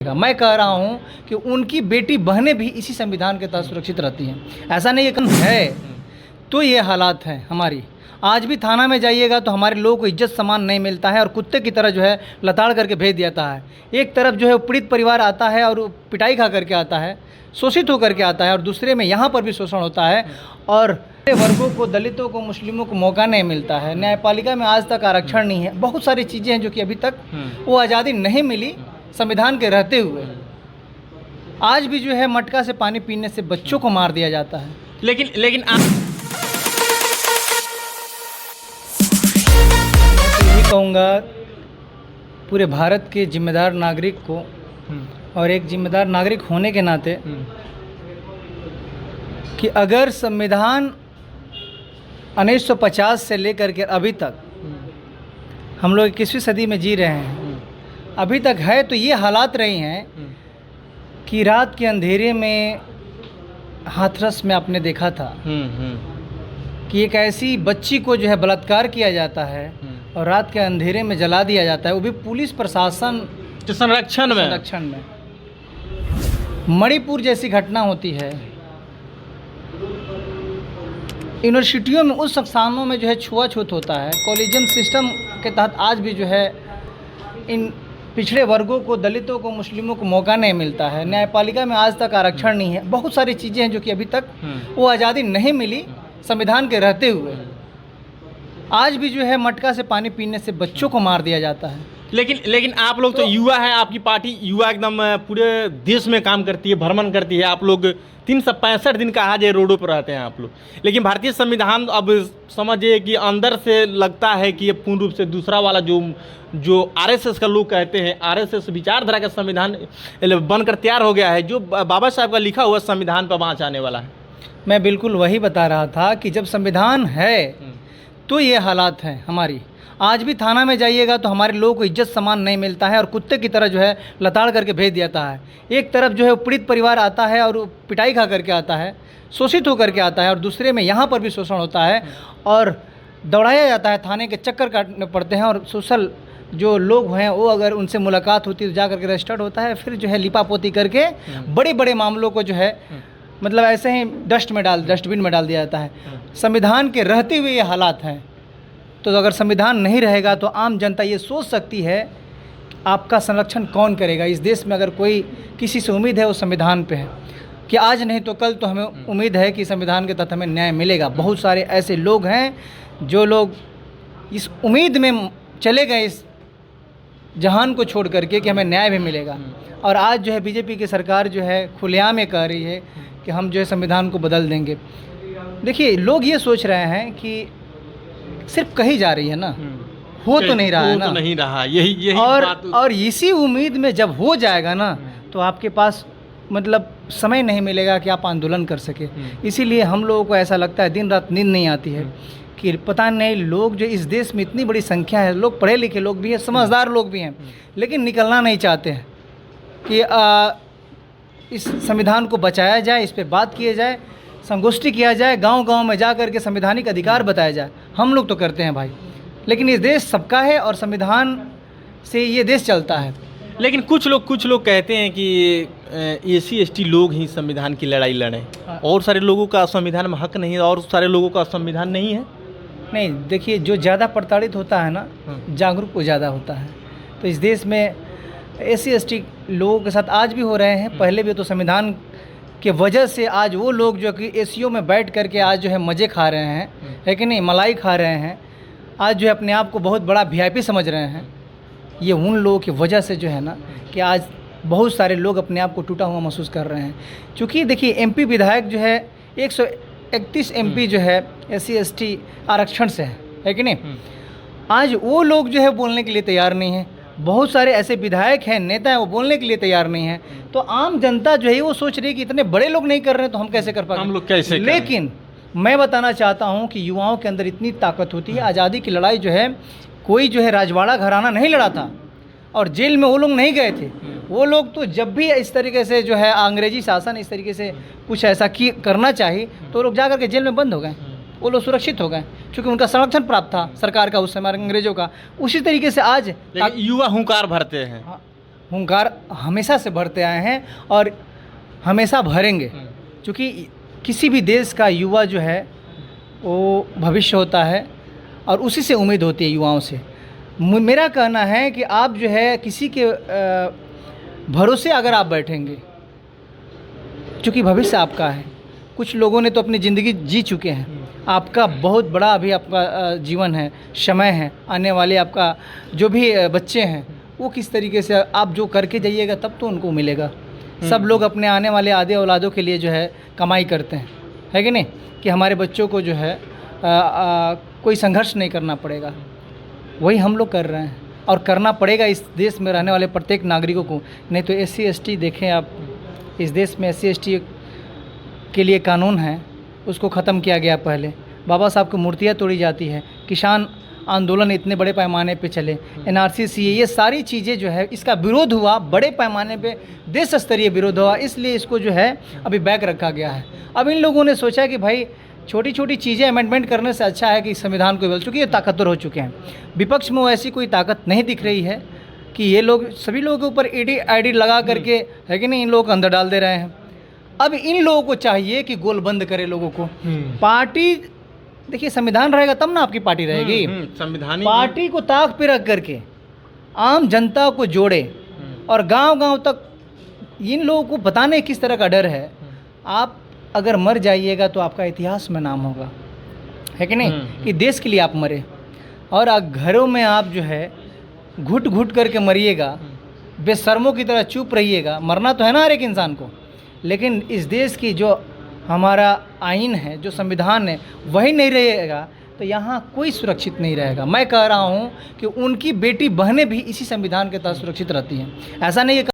मैं कह रहा हूं कि उनकी बेटी बहनें भी इसी संविधान के तहत सुरक्षित रहती हैं। ऐसा नहीं है तो ये हालात हैं हमारी। आज भी थाना में जाइएगा तो हमारे लोगों को इज्जत सम्मान नहीं मिलता है और कुत्ते की तरह जो है लताड़ करके भेज दिया जाता है। एक तरफ जो है पीड़ित परिवार आता है और पिटाई खा करके आता है, शोषित होकर के आता है, और दूसरे में यहाँ पर भी शोषण होता है और वर्गों को, दलितों को, मुस्लिमों को मौका नहीं मिलता है। न्यायपालिका में आज तक आरक्षण नहीं है। बहुत सारी चीज़ें हैं जो कि अभी तक वो आज़ादी नहीं मिली संविधान के रहते हुए। आज भी जो है मटका से पानी पीने से बच्चों को मार दिया जाता है। लेकिन आप यही कहूँगा पूरे भारत के जिम्मेदार नागरिक को, और एक जिम्मेदार नागरिक होने के नाते, कि अगर संविधान 1950 से लेकर के अभी तक हम लोग 21वीं सदी में जी रहे हैं, अभी तक है, तो ये हालात रही हैं कि रात के अंधेरे में हाथरस में आपने देखा था कि एक ऐसी बच्ची को जो है बलात्कार किया जाता है और रात के अंधेरे में जला दिया जाता है, वो भी पुलिस प्रशासन के संरक्षण में। मणिपुर जैसी घटना होती है। यूनिवर्सिटियों में, उस स्थानों में जो है छुआछूत होता है। कॉलेजियम सिस्टम के तहत आज भी जो है इन पिछड़े वर्गों को, दलितों को, मुस्लिमों को मौका नहीं मिलता है। न्यायपालिका में आज तक आरक्षण नहीं है। बहुत सारी चीज़ें हैं जो कि अभी तक वो आज़ादी नहीं मिली संविधान के रहते हुए। आज भी जो है मटका से पानी पीने से बच्चों को मार दिया जाता है। लेकिन आप लोग तो युवा है, आपकी पार्टी युवा एकदम पूरे देश में काम करती है, भ्रमण करती है। आप लोग 365 दिन का आज रोडों पर रहते हैं आप लोग। लेकिन भारतीय संविधान अब समझिए कि अंदर से लगता है कि ये पूर्ण रूप से दूसरा वाला जो आरएसएस का लोग कहते हैं, आरएसएस विचारधारा का संविधान बनकर तैयार हो गया है, जो बाबा साहब का लिखा हुआ संविधान पर बाँच आने वाला है। मैं बिल्कुल वही बता रहा था कि जब संविधान है तो ये हालात हैं हमारी। आज भी थाना में जाइएगा तो हमारे लोगों को इज्जत सम्मान नहीं मिलता है और कुत्ते की तरह जो है लताड़ करके भेज दिया जाता है। एक तरफ जो है पीड़ित परिवार आता है और पिटाई खा करके आता है, शोषित होकर के आता है, और दूसरे में यहाँ पर भी शोषण होता है और दौड़ाया जाता है। थाने के चक्कर काटने पड़ते हैं और सोशल जो लोग हैं वो अगर उनसे मुलाकात होती है तो जा करके रजिस्टर्ड होता है। फिर जो है लिपापोती करके बड़े बड़े मामलों को जो है मतलब ऐसे ही डस्टबिन में डाल दिया जाता है। संविधान के रहते हुए ये हालात हैं। तो अगर संविधान नहीं रहेगा तो आम जनता ये सोच सकती है आपका संरक्षण कौन करेगा। इस देश में अगर कोई किसी से उम्मीद है वो संविधान पे है कि आज नहीं तो कल तो हमें उम्मीद है कि संविधान के तहत हमें न्याय मिलेगा। बहुत सारे ऐसे लोग हैं जो लोग इस उम्मीद में चले गए इस जहान को छोड़ करके कि हमें न्याय भी मिलेगा, और आज जो है बीजेपी की सरकार जो है खुलेआम ये कह रही है कि हम जो है संविधान को बदल देंगे। देखिए, लोग ये सोच रहे हैं कि सिर्फ कही जा रही है ना, हो तो नहीं रहा है ना, तो नहीं रहा, यही और इसी उम्मीद में जब हो जाएगा ना तो आपके पास मतलब समय नहीं मिलेगा कि आप आंदोलन कर सके। इसीलिए हम लोगों को ऐसा लगता है, दिन रात नींद नहीं आती है कि पता नहीं लोग जो इस देश में इतनी बड़ी संख्या है, लोग पढ़े लिखे लोग भी हैं, समझदार लोग भी हैं, लेकिन निकलना नहीं चाहते हैं कि इस संविधान को बचाया जाए, इस पर बात किया जाए, संगोष्ठी किया जाए, गांव-गांव में जा कर के संवैधानिक अधिकार बताया जाए। हम लोग तो करते हैं भाई, लेकिन ये देश सबका है और संविधान से ये देश चलता है। लेकिन कुछ लोग कहते हैं कि एसी एसटी लोग ही संविधान की लड़ाई लड़ें, और सारे लोगों का संविधान में हक नहीं है, और सारे लोगों का संविधान नहीं है। नहीं, देखिए, जो ज़्यादा प्रताड़ित होता है ना, जागरूक वो ज़्यादा होता है। तो इस देश में एसी एसटी लोगों के साथ आज भी हो रहे हैं, पहले भी। तो संविधान के वजह से आज वो लोग जो कि एसीओ में बैठ करके आज जो है मज़े खा रहे हैं, है कि नहीं, मलाई खा रहे हैं, आज जो है अपने आप को बहुत बड़ा वीआईपी समझ रहे हैं। ये उन लोगों की वजह से जो है ना कि आज बहुत सारे लोग अपने आप को टूटा हुआ महसूस कर रहे हैं। क्योंकि देखिए, एमपी विधायक जो है 131 एमपी जो है एससी एसटी आरक्षण से है कि नहीं। आज वो लोग जो है बोलने के लिए तैयार नहीं है। बहुत सारे ऐसे विधायक हैं, नेता हैं, वो बोलने के लिए तैयार नहीं है। तो आम जनता जो है वो सोच रही है कि इतने बड़े लोग नहीं कर रहे हैं तो हम कैसे कर पाएंगे, हम लोग कैसे करें? लेकिन मैं बताना चाहता हूं कि युवाओं के अंदर इतनी ताकत होती है। आज़ादी की लड़ाई जो है कोई जो है राजवाड़ा घराना नहीं लड़ा था और जेल में वो लोग नहीं गए थे। वो लोग तो जब भी इस तरीके से जो है अंग्रेजी शासन इस तरीके से कुछ ऐसा करना चाहिए तो लोग जा कर के जेल में बंद हो गए। वो लोग सुरक्षित हो गए क्योंकि उनका संरक्षण प्राप्त था सरकार का उस समय अंग्रेजों का। उसी तरीके से आज युवा हुंकार भरते हैं। हाँ, हुंकार हमेशा से भरते आए हैं और हमेशा भरेंगे, क्योंकि किसी भी देश का युवा जो है वो भविष्य होता है और उसी से उम्मीद होती है युवाओं से। मेरा कहना है कि आप जो है किसी के भरोसे अगर आप बैठेंगे, क्योंकि भविष्य आपका है, कुछ लोगों ने तो अपनी ज़िंदगी जी चुके हैं, आपका बहुत बड़ा अभी आपका जीवन है, समय है, आने वाले आपका जो भी बच्चे हैं वो किस तरीके से आप जो करके जाइएगा तब तो उनको मिलेगा। सब लोग अपने आने वाले आधे औलादों के लिए जो है कमाई करते हैं, है कि नहीं, कि हमारे बच्चों को जो है कोई संघर्ष नहीं करना पड़ेगा। वही हम लोग कर रहे हैं और करना पड़ेगा इस देश में रहने वाले प्रत्येक नागरिकों को। नहीं तो SC ST देखें आप, इस देश में SC ST के लिए कानून है, उसको ख़त्म किया गया पहले। बाबा साहब की मूर्तियाँ तोड़ी जाती है, किसान आंदोलन इतने बड़े पैमाने पे चले, NRC CA, ये सारी चीज़ें जो है इसका विरोध हुआ, बड़े पैमाने पे देश स्तरीय विरोध हुआ, इसलिए इसको जो है अभी बैक रखा गया है। अब इन लोगों ने सोचा कि भाई छोटी छोटी चीज़ें अमेंडमेंट करने से अच्छा है कि संविधान को बदल, चूँकि ये ताकतवर हो चुके हैं। विपक्ष में ऐसी कोई ताकत नहीं दिख रही है कि ये लोग सभी लोगों के ऊपर ED ID लगा करके, है कि नहीं, इन लोगों को अंदर डाल दे रहे हैं। अब इन लोगों को चाहिए कि गोल बंद करे लोगों को। पार्टी, देखिए संविधान रहेगा तब ना आपकी पार्टी रहेगी। संविधान पार्टी को ताक पे रख करके आम जनता को जोड़े और गांव-गांव तक इन लोगों को बताने किस तरह का डर है। आप अगर मर जाइएगा तो आपका इतिहास में नाम होगा, है कि नहीं, कि देश के लिए आप मरे। और घरों में आप जो है घुट घुट करके मरिएगा, बेशर्मों की तरह चुप रहिएगा। मरना तो है ना हर एक इंसान को, लेकिन इस देश की जो हमारा आइन है, जो संविधान है, वही नहीं रहेगा तो यहाँ कोई सुरक्षित नहीं रहेगा। मैं कह रहा हूँ कि उनकी बेटी बहनें भी इसी संविधान के तहत सुरक्षित रहती हैं। ऐसा नहीं है